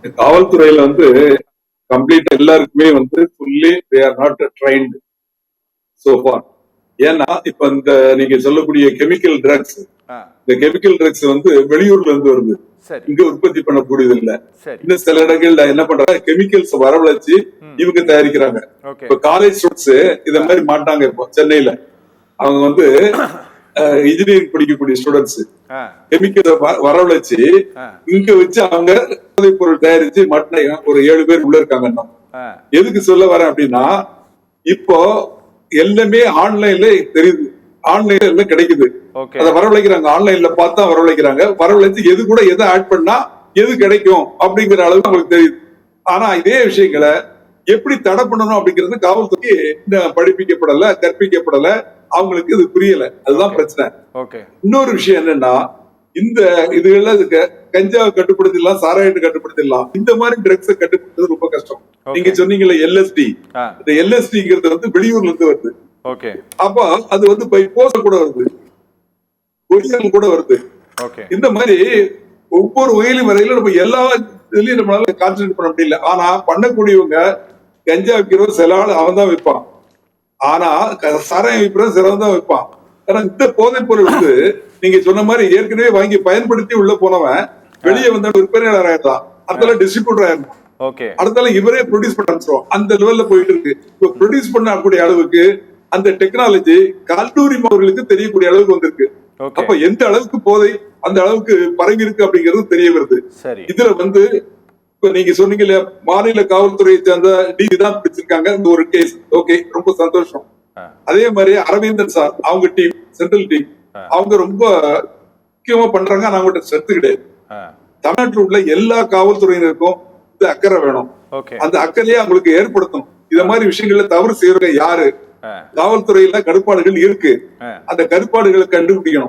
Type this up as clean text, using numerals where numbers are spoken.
காவல்துறையில வந்து கம்ப்ளீட் எல்லாருக்குமே வந்து fully they are not trained so for. ஏன்னா இப்ப இந்த நீங்க சொல்லக்கூடிய கெமிக்கல் ட்ரக்ஸ், இந்த கெமிக்கல் ட்ரக்ஸ் வந்து வெளியூர்ல இருந்து வருது, இங்க உற்பத்தி பண்ணக்கூடியது இல்ல. இன்னும் சில இடங்கள்ல என்ன பண்றாங்க, கெமிக்கல்ஸ் வரவழைச்சு இவங்க தயாரிக்கிறாங்க. இப்ப காலேஜ் ஸ்டூடெண்ட்ஸ் இத மாதிரி மாட்டாங்க. இப்போ சென்னையில அவங்க வந்து இன்ஜினியரிங் படிக்கக்கூடிய ஸ்டூடெண்ட்ஸ் கெமிக்கல் வரவழைச்சு இங்க வச்சு அவங்க போதைப் பொருள் தயாரிச்சு மாட்டின ஒரு 7 பேர் உள்ள இருக்காங்க. எதுக்கு சொல்ல வரேன் அப்படின்னா, இப்போ எல்லாமே ஆன்லைன்ல தெரியுது, ஆன்லைன்ல எல்லாம் கிடைக்குது. அதை வரவழைக்கிறாங்க, ஆன்லைன்ல பார்த்தா வரவழைக்கிறாங்க. வரவழைச்சு எது கூட எதை ஆட் பண்ணா எது கிடைக்கும் அப்படிங்கிற அளவுக்கு அவங்களுக்கு தெரியுது. ஆனா இதே விஷயங்களை எப்படி தடை பண்ணணும் அப்படிங்கிறது காவல்துறை படிப்பிக்கப்படல, கற்பிக்கப்படல, அவங்களுக்கு இது புரியல. அதுதான் பிரச்சனை. இன்னொரு விஷயம் என்னன்னா, இந்த இதுல கஞ்சாவை கட்டுப்படுத்திடலாம், சாராயத்தை கட்டுப்படுத்திடலாம், இந்த மாதிரி ட்ரக்ஸை கட்டுப்படுத்துறது ரொம்ப கஷ்டம். நீங்க சொன்னீங்கல்ல எல்எஸ்டி, இந்த எல்எஸ்டிங்கிறது வந்து வெளியூர்ல இருந்து வருது. அப்ப அது வந்து பை போஸ்ட் கூட வருது, கொரியர் கூட வருது. இந்த மாதிரி ஒவ்வொரு வகையிலும் வரையில நம்ம எல்லா இதுலயும் நம்மளால கான்சென்ட்ரேட் பண்ண முடியல. ஆனா பண்ணக்கூடியவங்க கஞ்சா விற்கிறவங்க சில ஆள் அவன் தான் வைப்பான், ஆனா சாராயம் விற்கிறவங்க சிலவன் தான் வைப்பான். ஆனா இந்த போதைப் பொருள் வந்து நீங்க சொன்ன மாதிரி ஏற்கனவே வாங்கி பயன்படுத்தி உள்ள போனவன் வெளியே வந்த விற்பனையாளர் ஆயிடுறான், அடுத்தால டிஸ்ட்ரிபியூட்டர் ஆயிடும், அடுத்தால இவரே ப்ரொடியூஸ் பண்ண ஆரம்பிச்சிடும். அந்த லெவல்ல போயிட்டு இருக்கு. இப்போ ப்ரொடியூஸ் பண்ணக்கூடிய அளவுக்கு அந்த டெக்னாலஜி கல்லூரி மாணவர்களுக்கு தெரியக்கூடிய அளவுக்கு வந்திருக்கு. அப்ப எந்த அளவுக்கு போதை அந்த அளவுக்கு பரவி இருக்கு அப்படிங்கிறது தெரிய வருது. இதுல வந்து இப்ப நீங்க சொன்னீங்க இல்லையா, மாநில காவல்துறையை சேர்ந்த டிஜி தான் பிடிச்சிருக்காங்க இந்த ஒரு கேஸ். ஓகே, ரொம்ப சந்தோஷம். அதே மாதிரி அரவிந்தன் சார் அவங்க டீம், சென்ட்ரல் டீம், அவங்க ரொம்ப முக்கியமா பண்றாங்க. ஆனா அவங்ககிட்ட ஸ்ட்ரென்த் கிடையாது. தமிழ்நாட்டில் உள்ள எல்லா காவல்துறையினருக்கும் இந்த அக்கறை வேணும். அந்த அக்கறையை அவங்களுக்கு ஏற்படுத்தணும். இத மாதிரி விஷயங்கள்ல தவறு செய்யறவங்க யாரு, காவல்துறையில கடுப்பாடுகள் இருக்கு, அந்த கடுப்பாடுகளை கண்டுபிடிக்கணும்.